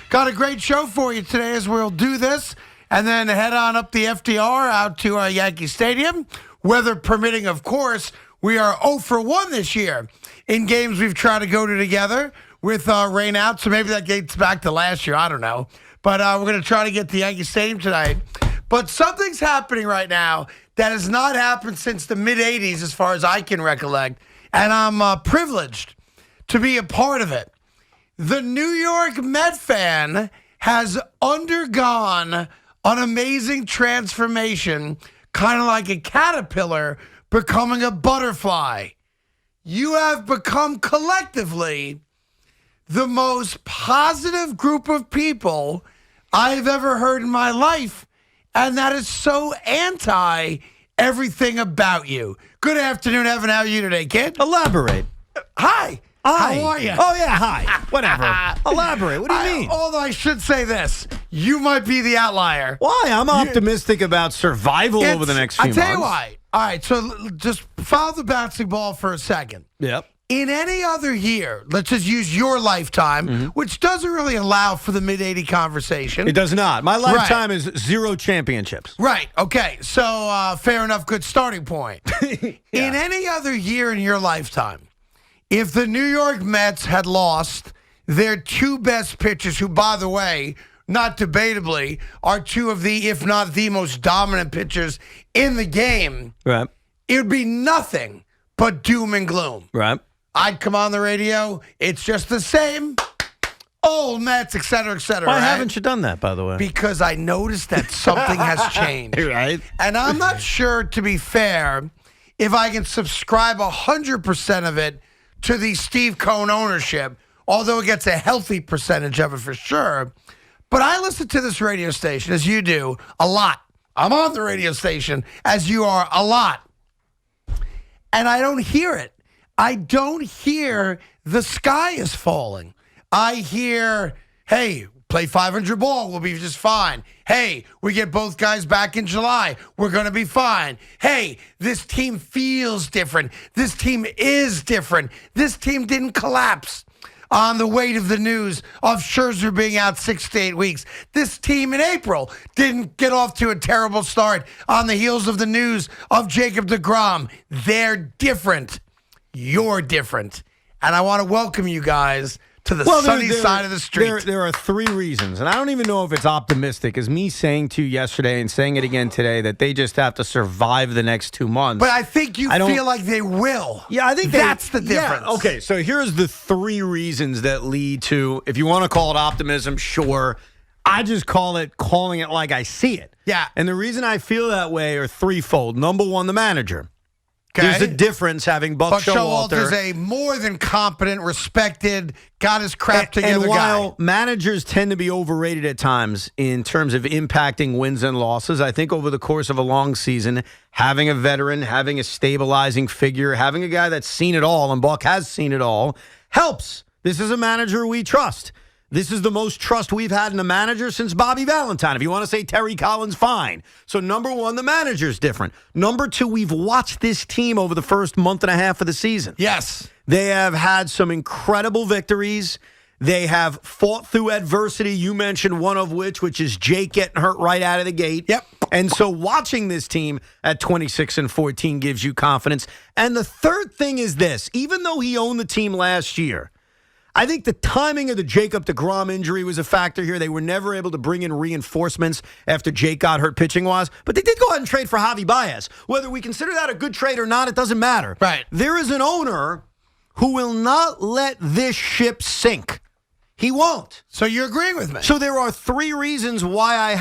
Got a great show for you today as we'll do this and then head on up the FDR out to Yankee Stadium. Weather permitting, of course. We are 0 for 1 this year in games we've tried to go to together with rain out. So maybe that dates back to last year. I don't know. But we're going to try to get to Yankee Stadium tonight. But something's happening right now that has not happened since the mid-'80s as far as I can recollect. And I'm privileged to be a part of it. The New York Met fan has undergone an amazing transformation, kind of like a caterpillar becoming a butterfly. You have become collectively the most positive group of people I've ever heard in my life, and that is so anti everything about you. Good afternoon, Evan. How are you today, kid? Elaborate. Hi. Hi. How are you? Oh, yeah, hi. Whatever. Elaborate. What do you mean? Although I should say this, you might be the outlier. Why? I'm optimistic about survival over the next few months. I'll tell you why. All right, so just follow the bouncing ball for a second. Yep. In any other year, let's just use your lifetime, which doesn't really allow for the mid-'80 conversation. It does not. My lifetime is 0 championships. Right. Okay. So fair enough. Good starting point. In any other year in your lifetime, if the New York Mets had lost their 2 best pitchers, who, by the way, not debatably, are 2 of the, if not the most dominant pitchers in the game, Right. it would be nothing but doom and gloom. Right. I'd come on the radio. It's just the same. Old Mets, et cetera, et cetera. Why right? haven't you done that, by the way? Because I noticed that something has changed. Right. And I'm not sure, to be fair, if I can subscribe 100% of it to the Steve Cohen ownership, although it gets a healthy percentage of it for sure. But I listen to this radio station, as you do, a lot. I'm on the radio station, as you are, a lot. And I don't hear it. I don't hear the sky is falling. I hear, hey, play 500 ball, we'll be just fine. Hey, we get both guys back in July, we're going to be fine. Hey, this team feels different. This team is different. This team didn't collapse on the weight of the news of Scherzer being out 6 to 8 weeks. This team in April didn't get off to a terrible start on the heels of the news of Jacob deGrom. They're different. You're different. And I want to welcome you guys to the sunny side of the street. There are 3 reasons, and I don't even know if it's optimistic, as me saying to you yesterday and saying it again today, that they just have to survive the next 2 months. But I think you feel like they will. Yeah, I think that's the difference. Yeah, okay, so here's the 3 reasons that lead to, if you want to call it optimism, sure. I just calling it like I see it. Yeah. And the reason I feel that way are threefold. Number 1, the manager. Okay. There's a difference having Buck Showalter. Showalter's a more than competent, respected, got his crap together and while guy. Managers tend to be overrated at times in terms of impacting wins and losses, I think over the course of a long season, having a veteran, having a stabilizing figure, having a guy that's seen it all, and Buck has seen it all, helps. This is a manager we trust. This is the most trust we've had in a manager since Bobby Valentine. If you want to say Terry Collins, fine. So number 1, the manager's different. Number 2, we've watched this team over the first month and a half of the season. Yes. They have had some incredible victories. They have fought through adversity. You mentioned one of which is Jake getting hurt right out of the gate. Yep. And so watching this team at 26-14 gives you confidence. And the third thing is this. Even though he owned the team last year, I think the timing of the Jacob deGrom injury was a factor here. They were never able to bring in reinforcements after Jake got hurt pitching-wise. But they did go ahead and trade for Javi Baez. Whether we consider that a good trade or not, it doesn't matter. Right. There is an owner who will not let this ship sink. He won't. So you're agreeing with me? So there are 3 reasons why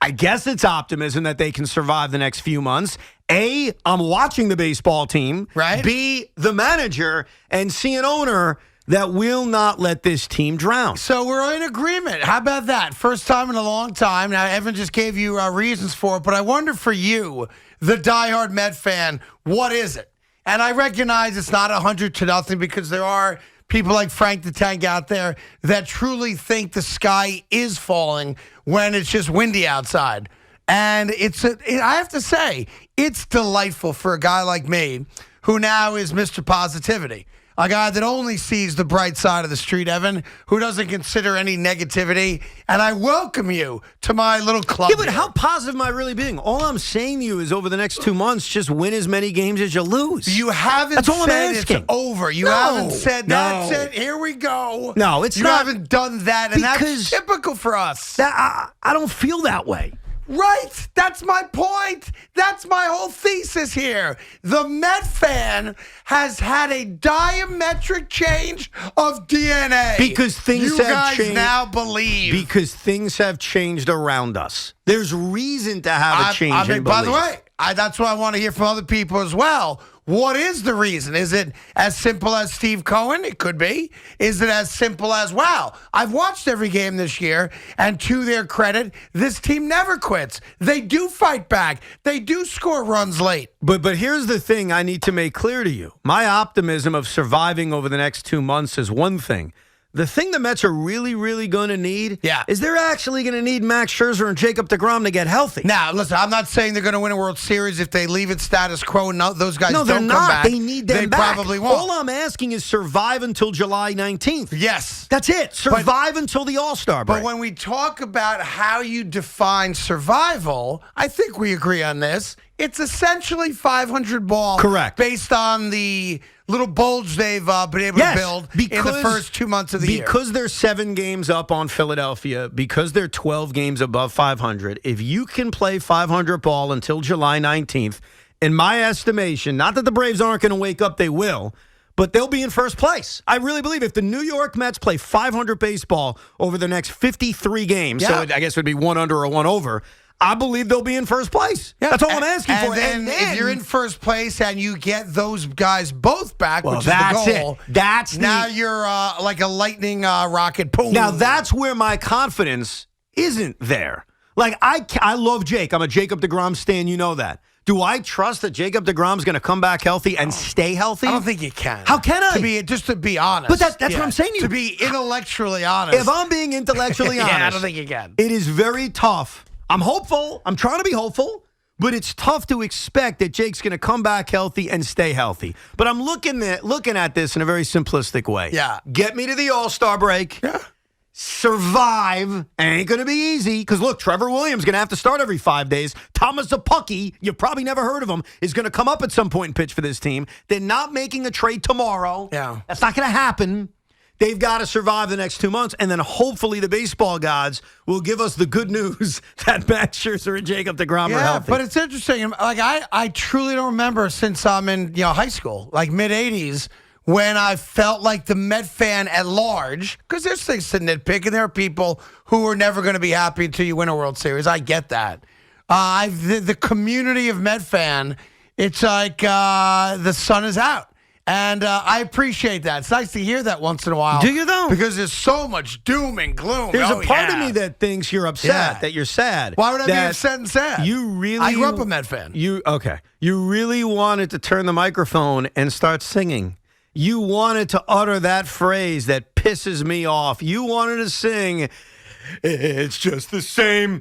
I guess it's optimism that they can survive the next few months. A, I'm watching the baseball team. Right. B, the manager. And C, an owner that will not let this team drown. So we're in agreement. How about that? First time in a long time. Now, Evan just gave you reasons for it, but I wonder for you, the diehard Met fan, what is it? And I recognize it's not 100-0 because there are people like Frank the Tank out there that truly think the sky is falling when it's just windy outside. And I have to say, it's delightful for a guy like me who now is Mr. Positivity. a guy that only sees the bright side of the street, Evan, who doesn't consider any negativity. And I welcome you to my little club. Yeah, but here. how positive am I really being? All I'm saying to you is over the next 2 months, just win as many games as you lose. You haven't That's all I'm said asking. it's over. You No, haven't said that's no. it. Here we go. No, it's you not. You haven't done that, and Because that's typical for us. I don't feel that way. Right. That's my point. That's my whole thesis here. The Met fan has had a diametric change of DNA. Because things you have guys changed. now believe. Because things have changed around us. There's reason to have a change in by the belief. way, that's what I want to hear from other people as well. What is the reason? Is it as simple as Steve Cohen? It could be. Is it as simple as, wow, I've watched every game this year, and to their credit, this team never quits. They do fight back. They do score runs late. But here's the thing I need to make clear to you. My optimism of surviving over the next 2 months is one thing. The thing the Mets are really, really going to need is they're actually going to need Max Scherzer and Jacob deGrom to get healthy. Now, listen, I'm not saying they're going to win a World Series if they leave it status quo and those guys No, don't they're come not. back. They need them They back. probably won't. All I'm asking is survive until July 19th. Yes. That's it. Survive until the All-Star break. But when we talk about how you define survival, I think we agree on this. It's essentially 500 ball. Correct. Based on the little bulge they've been able to build in the first 2 months of the year. Because they're 7 games up on Philadelphia, because they're 12 games above 500, if you can play 500 ball until July 19th, in my estimation, not that the Braves aren't going to wake up, they will, but they'll be in first place. I really believe if the New York Mets play 500 baseball over the next 53 games, so I guess it would be 1 under or 1 over, I believe they'll be in first place. Yeah. That's all I'm asking for. And then if you're in first place and you get those guys both back, which is that's the goal, it. Now you're like a lightning rocket. Boom. Now that's where my confidence isn't there. Like I love Jake. I'm a Jacob deGrom stan. You know that. Do I trust that Jacob deGrom's going to come back healthy and stay healthy? I don't think you can. How can I? To be honest. But that's what I'm saying to you. To be intellectually honest. If I'm being intellectually honest, I don't think you can. It is very tough. I'm hopeful. I'm trying to be hopeful. But it's tough to expect that Jake's going to come back healthy and stay healthy. But I'm looking at this in a very simplistic way. Yeah. Get me to the All-Star break. Yeah. Survive. Ain't going to be easy. Because, look, Trevor Williams going to have to start every 5 days. Thomas Zapucki, you've probably never heard of him, is going to come up at some point and pitch for this team. They're not making a trade tomorrow. Yeah. That's not going to happen. They've got to survive the next 2 months, and then hopefully the baseball gods will give us the good news that Max Scherzer and Jacob deGrom are healthy. But it's interesting. Like I truly don't remember since I'm in high school, like mid-'80s, when I felt like the Met fan at large, because there's things to nitpick, and there are people who are never going to be happy until you win a World Series. I get that. The community of Met fan, it's like the sun is out. And I appreciate that. It's nice to hear that once in a while. Do you, though? Because there's so much doom and gloom. There's a part of me that thinks you're upset, that you're sad. Why would I be upset and sad? I grew up a Met fan. You really wanted to turn the microphone and start singing. You wanted to utter that phrase that pisses me off. You wanted to sing, "It's just the same,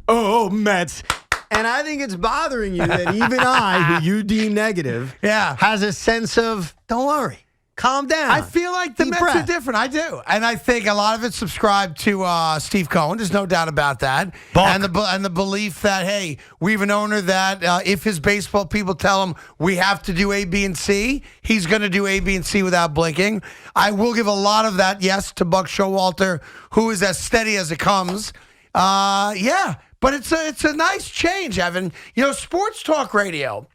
oh, Mets." And I think it's bothering you that even I, who you deem negative, has a sense of, don't worry, calm down. I feel like the Mets are different. I do. And I think a lot of it's subscribed to Steve Cohen. There's no doubt about that. And the belief that, hey, we have an owner that if his baseball people tell him we have to do A, B, and C, he's going to do A, B, and C without blinking. I will give a lot of that, yes, to Buck Showalter, who is as steady as it comes. But it's a nice change, Evan. Sports talk radio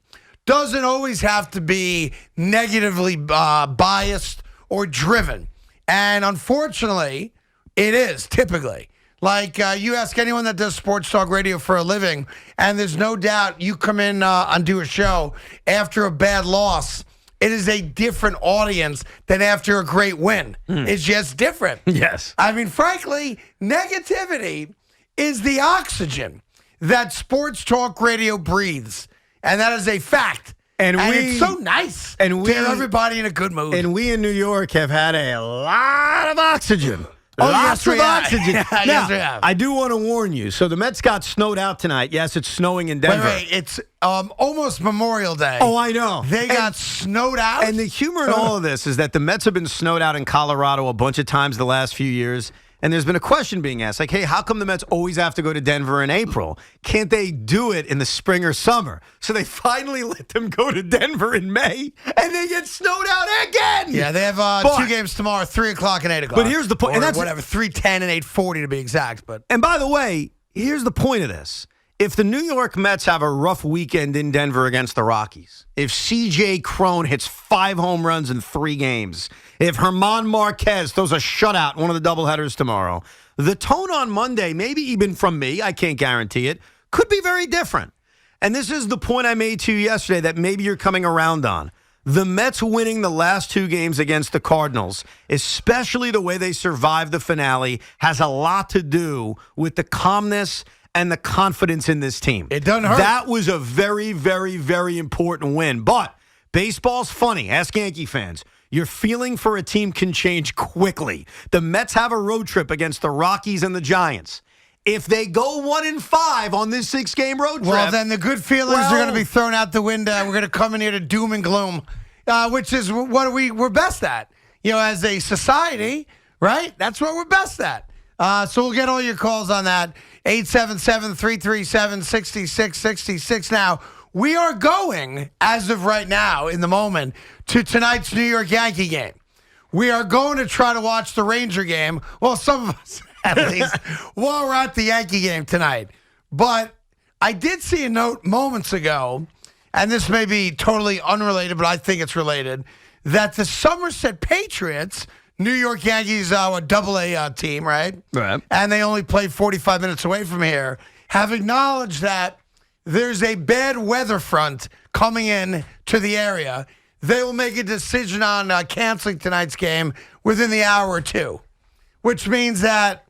doesn't always have to be negatively biased or driven. And unfortunately, it is typically. Like you ask anyone that does sports talk radio for a living, and there's no doubt you come in and do a show after a bad loss, it is a different audience than after a great win. It's just different. Yes. I mean, frankly, negativity is the oxygen that sports talk radio breathes. And that is a fact. And it's so nice to hear everybody in a good mood. And we in New York have had a lot of oxygen Oh, Lots yes, we of have. oxygen. Yes, Now, we have. I do want to warn you. So the Mets got snowed out tonight. Yes, it's snowing in Denver. Wait, it's almost Memorial Day. Oh, I know. They got snowed out. And the humor in all of this is that the Mets have been snowed out in Colorado a bunch of times the last few years. And there's been a question being asked, like, hey, how come the Mets always have to go to Denver in April? Can't they do it in the spring or summer? So they finally let them go to Denver in May, and they get snowed out again. Yeah, they have two games tomorrow, 3 o'clock and 8 o'clock. But here's the point. Or And that's whatever, 3:10 and 8:40 to be exact. But And by the way, here's the point of this. If the New York Mets have a rough weekend in Denver against the Rockies, if C.J. Cron hits 5 home runs in 3 games, if German Marquez throws a shutout in one of the doubleheaders tomorrow, the tone on Monday, maybe even from me, I can't guarantee it, could be very different. And this is the point I made to you yesterday that maybe you're coming around on. The Mets winning the last 2 games against the Cardinals, especially the way they survived the finale, has a lot to do with the calmness and the confidence in this team. It doesn't hurt. That was a very, very, very important win. But baseball's funny. Ask Yankee fans. Your feeling for a team can change quickly. The Mets have a road trip against the Rockies and the Giants. If they go 1-5 on this 6-game road trip, well, then the good feelings are going to be thrown out the window. We're going to come in here to doom and gloom, which is what we're best at. You know, as a society, right? That's what we're best at. So we'll get all your calls on that. 877-337-6666. Now, we are going, as of right now, in the moment, to tonight's New York Yankee game. We are going to try to watch the Ranger game. Well, some of us, at least, while we're at the Yankee game tonight. But I did see a note moments ago, and this may be totally unrelated, but I think it's related, that the Somerset Patriots, New York Yankees, a double-A team, right? Right. And they only play 45 minutes away from here, have acknowledged that there's a bad weather front coming in to the area. They will make a decision on canceling tonight's game within the hour or two, which means that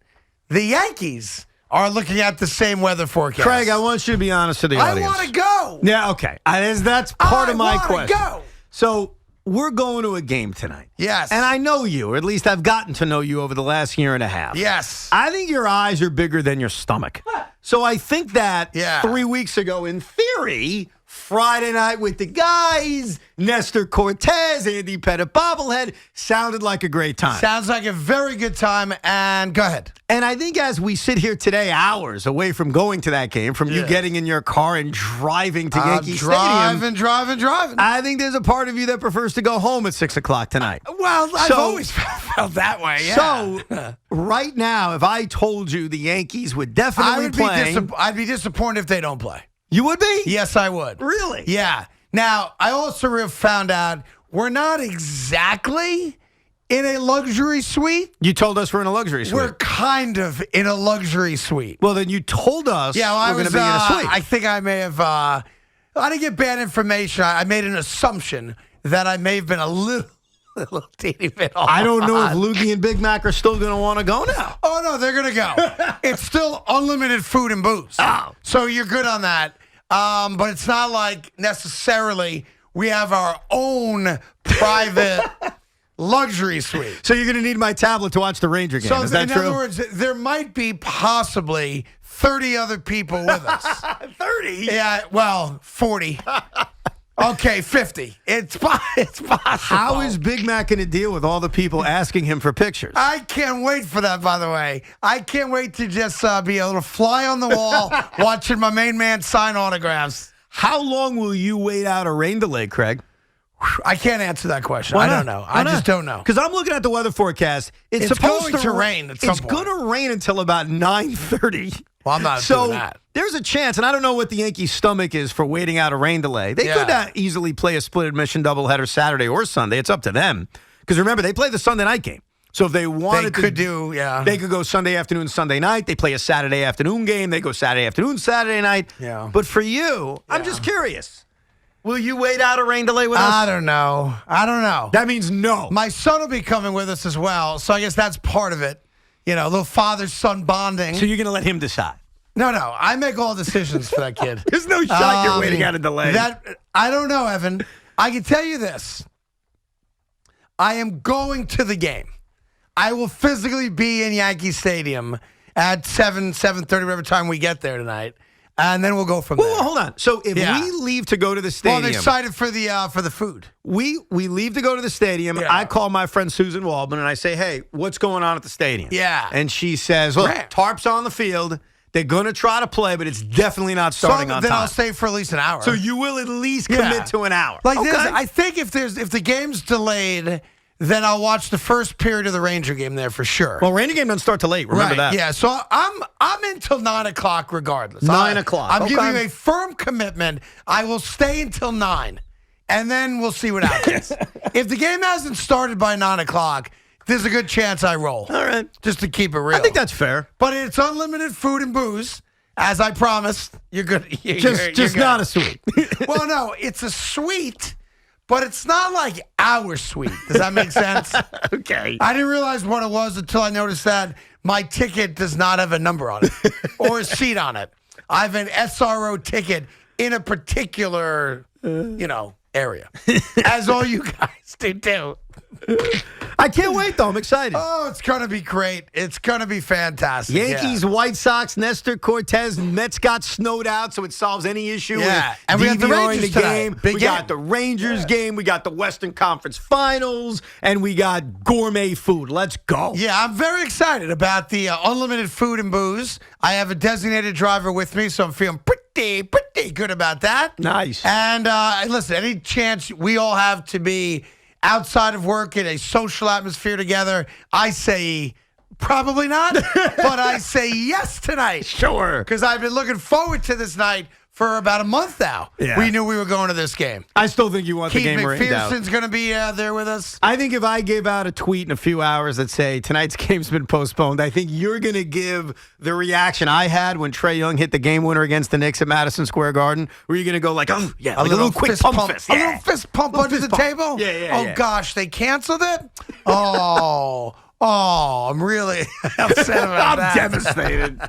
the Yankees are looking at the same weather forecast. Craig, I want you to be honest to the audience. I want to go. Yeah, okay. That's part of my question. Go. So we're going to a game tonight. Yes. And I know you, or at least I've gotten to know you over the last year and a half. Yes. I think your eyes are bigger than your stomach. So I think that 3 weeks ago, in theory, Friday night with the guys, Nestor Cortez, Andy Pettit bobblehead, sounded like a great time. Sounds like a very good time, and go ahead. And I think as we sit here today, hours away from going to that game, from you getting in your car and driving to Yankee Stadium. Driving. I think there's a part of you that prefers to go home at 6 o'clock tonight. Well, I've always felt that way, yeah. So, right now, if I told you the Yankees would definitely play, I'd be disappointed if they don't play. You would be? Yes, I would. Really? Yeah. Now, I also found out we're not exactly in a luxury suite. You told us we're in a luxury suite. We're kind of in a luxury suite. Well, then you told us we're going to be in a suite. I think I may have, I didn't get bad information. I made an assumption that I may have been a little teeny bit off. I don't know if Loogie and Big Mac are still going to want to go now. Oh, no, they're going to go. It's still unlimited food and booze. Oh. So you're good on that. But it's not like necessarily we have our own private luxury suite. So you're going to need my tablet to watch the Ranger game. Is that true? In other words, there might be possibly 30 other people with us. 30? Yeah, well, 40. Okay, 50. It's possible. How is Big Mac going to deal with all the people asking him for pictures? I can't wait for that, by the way. I can't wait to just be a little fly on the wall watching my main man sign autographs. How long will you wait out a rain delay, Craig? I can't answer that question. Why I not? don't know. Why I not? just don't know. Because I'm looking at the weather forecast. It's supposed going to rain at some It's point. going to rain until about 9:30. Well, I'm not doing that. There's a chance, and I don't know what the Yankees' stomach is for waiting out a rain delay. They could easily play a split admission doubleheader Saturday or Sunday. It's up to them. Because remember, they play the Sunday night game. So if they wanted they could go Sunday afternoon, Sunday night. They play a Saturday afternoon game. They go Saturday afternoon, Saturday night. Yeah. But for you, I'm just curious. Will you wait out a rain delay with us? I don't know. That means no. My son will be coming with us as well, so I guess that's part of it. You know, a little father-son bonding. So you're going to let him decide? No. I make all decisions for that kid. There's no shot you're waiting out a delay. I don't know, Evan. I can tell you this. I am going to the game. I will physically be in Yankee Stadium at 7:30, whatever time we get there tonight, and then we'll go from there. Well, hold on. So if we leave to go to the stadium, I'm excited for the food. We leave to go to the stadium. Yeah. I call my friend Susan Waldman and I say, "Hey, what's going on at the stadium?" Yeah. And she says, "Look, Right. tarp's on the field. They're going to try to play, but it's definitely not starting on Then time." I'll stay for at least an hour. So you will at least commit to an hour. Like okay. this, I think if the game's delayed, then I'll watch the first period of the Ranger game there for sure. Well, Ranger game doesn't start till late. Remember that? Yeah, so I'm until 9 o'clock regardless. 9 o'clock. I'm Okay. giving you a firm commitment. I will stay until 9, and then we'll see what happens. If the game hasn't started by 9 o'clock, there's a good chance I roll. All right. Just to keep it real. I think that's fair. But it's unlimited food and booze, as I promised. You're good. You're Just good. not a suite. Well, no, it's a suite, but it's not like our suite. Does that make sense? Okay. I didn't realize what it was until I noticed that my ticket does not have a number on it or a seat on it. I have an SRO ticket in a particular, area, as all you guys do too. I can't wait, though. I'm excited. Oh, it's going to be great. It's going to be fantastic. Yankees, White Sox, Nestor Cortez, Mets got snowed out, so it solves any issue with and we got the DVRing Rangers the tonight. game. Big We game. got the Rangers game. We got the Western Conference Finals, and we got gourmet food. Let's go. Yeah, I'm very excited about the unlimited food and booze. I have a designated driver with me, so I'm feeling pretty good about that. Nice. And listen, any chance we all have to be outside of work in a social atmosphere together, I say probably not, but I say yes tonight. Sure. Because I've been looking forward to this night for about a month now. Yeah. We knew we were going to this game. I still think you want Keith the game rained out. McPherson's going to be there with us. I think if I give out a tweet in a few hours that say tonight's game's been postponed, I think you're going to give the reaction I had when Trae Young hit the game winner against the Knicks at Madison Square Garden, where you're going to go like, oh, yeah, like a little quick fist pump fist. A little fist pump under the table? Yeah. Gosh, they canceled it? Oh, I'm really upset about that. I'm devastated.